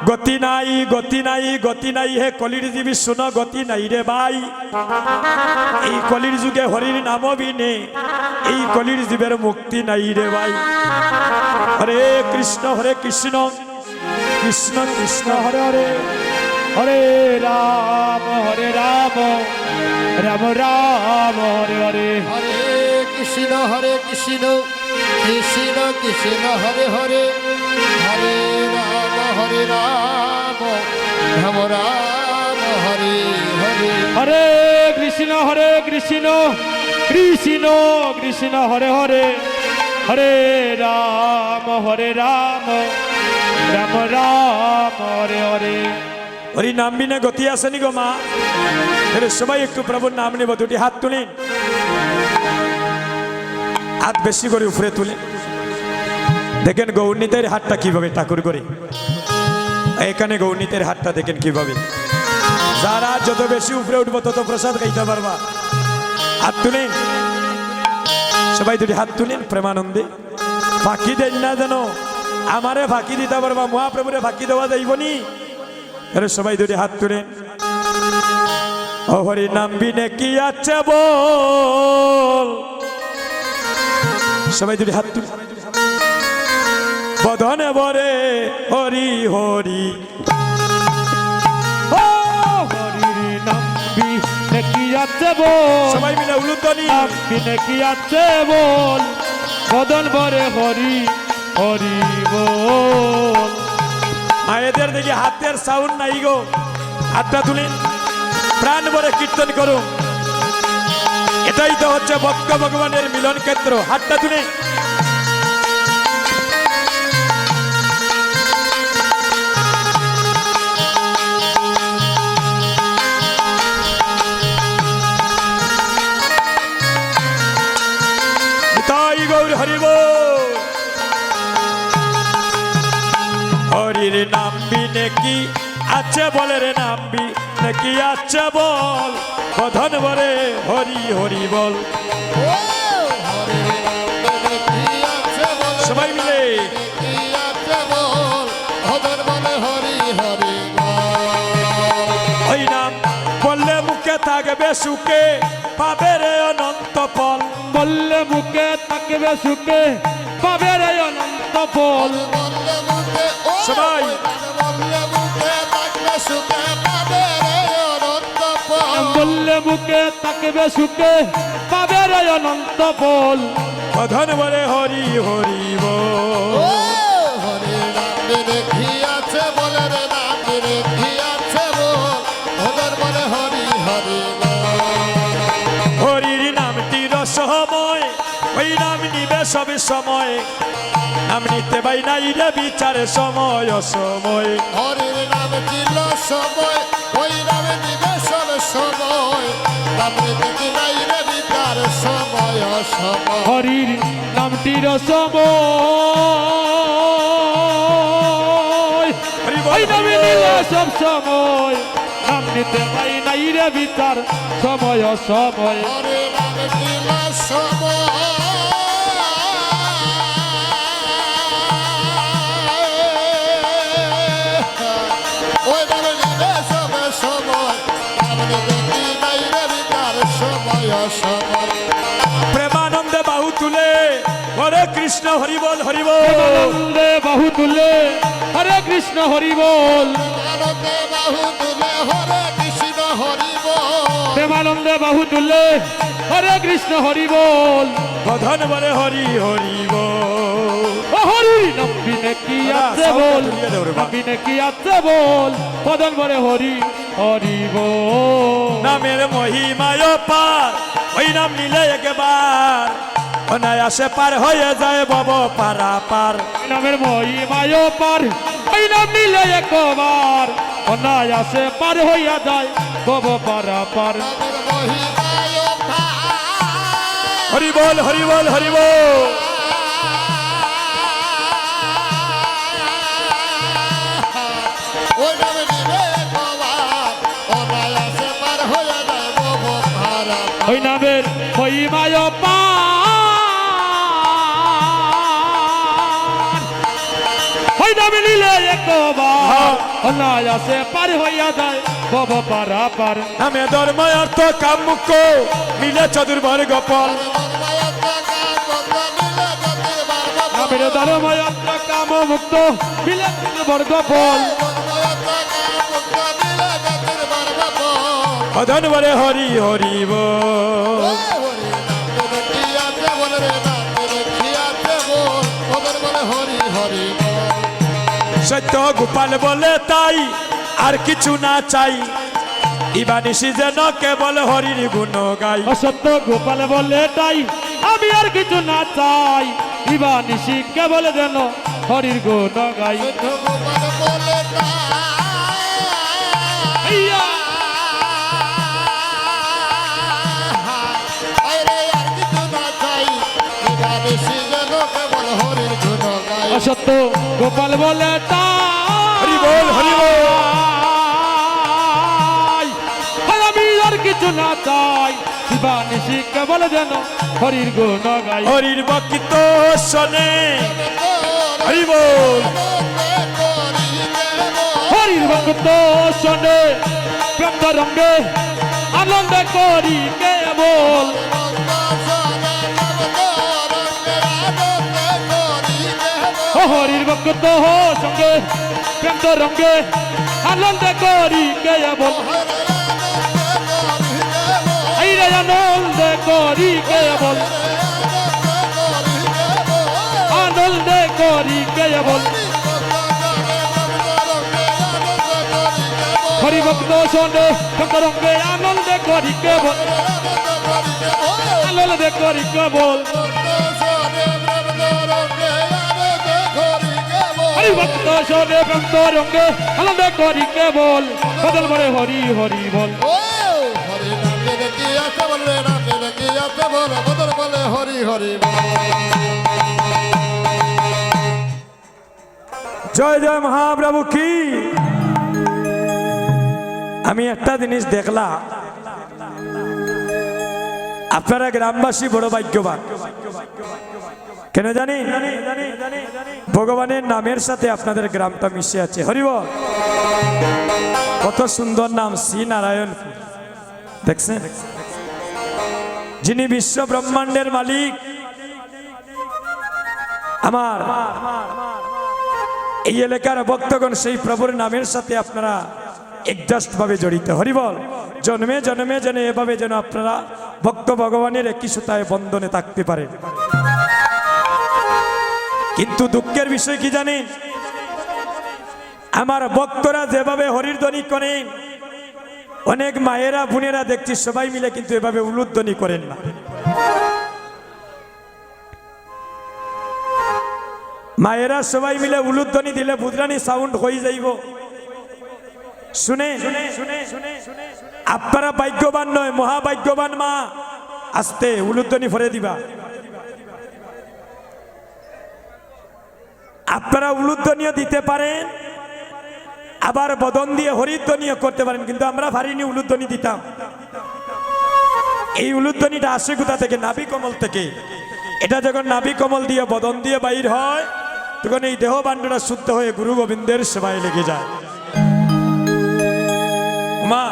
গতি নাই গতি নাই গতি নাই হে কলির জীবী শুন গতি নাই রে ভাই এই কলির যুগে হরির নাম বিনে এই কলির জীবের মুক্তি নাই রে ভাই হরে কৃষ্ণ কৃষ্ণ কৃষ্ণ হরে হরে হরে রাম রাম রাম হরে হরে হরে কৃষ্ণ কৃষ্ণ কৃষ্ণ হরে হরে হরে রাম রাম রাম হরে হরে হরে কৃষ্ণ কৃষ্ণ কৃষ্ণ হরে হরে হরে রাম রাম রাম হরে হরে হরি নাম বিনে গতি আসেনি গো মা সবাই একটু প্রভুর নাম নেব দুটি হাত তুলিন হাত বেশি করে উপরে তুলে দেখেন গৌরনীতের হাতটা কিভাবে ঠাকুর করে এখানে গৌরনীতের হাতটা দেখেন কিভাবে যারা যত বেশি উপরে উঠবো তত প্রসাদ খাইতে পারবা হাত তুলেন সবাই দুটি হাত তুলেন প্রেমানন্দে ফাঁকি দেন না যেন আমারে ফাঁকি দিতে পারবা মহাপ্রভুরে ফাঁকি দেওয়া যাইবনি সবাই দুটি হাত তুলেন হরি নাম বিনে কি আছে বল সবাই দুটি হাত তুলে বদনে বরে হরি হরি হরি নাম বিনে কি আছে বল সবাই মিলে উলুধ্বনি নাম বিনে কি আছে বল বদন ভরে হরি হরি বল মায়েদের দেখি হাতের সাউন্ড নাই গো হাতটা তুলেন প্রাণ ভরে কীর্তন করুন এটাই তো হচ্ছে ভক্ত ভগবানের মিলন ক্ষেত্র হাতটা তুলে তাই গৌর হরিব হরির নাম বিনে কি আছে বলে রে নাম বিনে কি আছে বল বধন বরে হরি হরি বল সবাই মিলে ওই নাম বললে মুখে থাকবে সুখে পাবে রে অনন্ত ফল বললে মুখে থাকবে সুখে পাবে রে অনন্ত ফল সবাই বললে মুখে থাকবে সুখে পাবে রে অনন্ত ফল বধন বরে হরি হরি বল হরির নামটির সময় ওই নাম নিবে সব সময় নাম নিতে পাই নাই রে বিচারে সময় অসময় হরির নাম ছিল সময় ওই নামে নিবে সব সময় নাম নিতে নাই রে বিচার সময় অসময় হরির নামটির সময় ওই নামে নিলে সব সময় নাম নিতে পাই নাই রে বিচার সময় অসময় হরির নাম ছিল সময় ওই নামে নিবে সব সময় নাম নিতে নাই রে বিচার সময় অসময় প্রেমানন্দে বাহু তুলে হরে কৃষ্ণ হরি বল হরি বল প্রেমানন্দে বাহু তুলে হরে কৃষ্ণ হরি বল আনন্দে বাহু তুলে হরে কৃষ্ণ হরি বল প্রেমানন্দে বাহু তুলে হরে কৃষ্ণ হরি বল বধন বরে হরি হরি বল ও হরি নাম বিনে কি আছে বল নাম বিনে কি আছে বল বদন ভরে হরি হরি বল নামের মহিমায় পার ওই নাম নিলে একবার অনায়াসে পার হয়ে যায় বব পারা পার নামের মহিমায় পার ওই নাম নিলে একবার অনায়াসে পার হইয়া যায় বব পারা পার হরি বল হরি বল হরি বল ওই নামে নিবে একবার অনায়াসে পার হয়ে যায় বব পারা ওই নামের মহিমায় পার ওই নামে নিলে একবার পাহাড় অনায়াসে পার হইয়া যায় ভব পারা পার নামে ধর্ম অর্থ কাম মুখ্য মিলে চতুর্ভর গোপাল নামের ধর্ময় কাম মুক্ত মিলে বর্গ ফল অধন বলে হরি হরি বল। হরি হরি সত্য গোপাল বলে তাই আর কিছু না চাই ইবানিসি যেন কেবল হরির গুণ গাই অসত্য গোপাল বলে তাই আমি আর কিছু না চাই ইবা নিশি কেবল যেন হরির গুণ গাই ইয়া! অসত্য গোপাল বলে হরি বল, হরি বল। তাই আমি আর কিছু না চাই শিবা নিশি কেবল যেন হরির গুণ গাই হরির বকিত শোনে হরি বল। হরির ভক্ত শোনে প্রেম রঙ্গে আনন্দ করি কেবল হরির ভক্ত সঙ্গে প্রেম রঙ্গে আনন্দ করি কেবল এই রে আনন্দ করি কেবল আনন্দ করি কেবল হরি ভক্ত শোনে প্রেম রঙ্গে আনন্দ করি কেবল আনন্দ করি কেবল হরি ভক্ত শোনে প্রেম রঙ্গে আনন্দ করি কেবল বদল বলে হরি হরি বল হরি হরি জয় জয় মহাপ্রভু কি আমি একটা জিনিস দেখলাম আপনারা গ্রামবাসী বড় ভাগ্যবান কেন জানি ভগবানের নামের সাথে আপনাদের গ্রামটা মিশে আছে হরিবল কত সুন্দর নাম শ্রী নারায়ণ দেখছেন যিনি বিশ্ব ব্রহ্মাণ্ডের মালিক আমার এই এলাকার ভক্তগণ সেই প্রভুর নামের সাথে আপনারা একজাস্ট ভাবে জড়িত হরিবল জন্মে জন্মে যেন এভাবে যেন আপনারা ভক্ত ভগবানের একই সুতায় বন্ধনে থাকতে পারেন কিন্তু দুঃখের বিষয় কি জানেন আমার ভক্তরা যেভাবে হরির ধ্বনি করেন অনেক মায়েরা বোনেরা দেখছি সবাই মিলে কিন্তু এভাবে উলুধ্বনি করেন না মায়েরা সবাই মিলে উলুধ্বনি দিলে বুদরানি সাউন্ড হয়ে যাইব শুনে আপনারা ভাগ্যবান নয় মহাভাগ্যবান মা আস্তে উলুধ্বনি ভরে দিবা আপনারা উলুধ্বনিও দিতে পারেন আবার বদন দিয়ে হরিধ্বনিও করতে পারেন কিন্তু আমরা ভারিনি উলুধ্বনি দিতাম এই উলুধ্বনিটা আসে কোথা থেকে নাভি কমল থেকে এটা যখন নাভি কমল দিয়ে বদন দিয়ে বাইর হয় তখন এই দেহ বান্ডটা শুদ্ধ হয়ে গুরু গোবিন্দের সেবায় লেগে যায় মা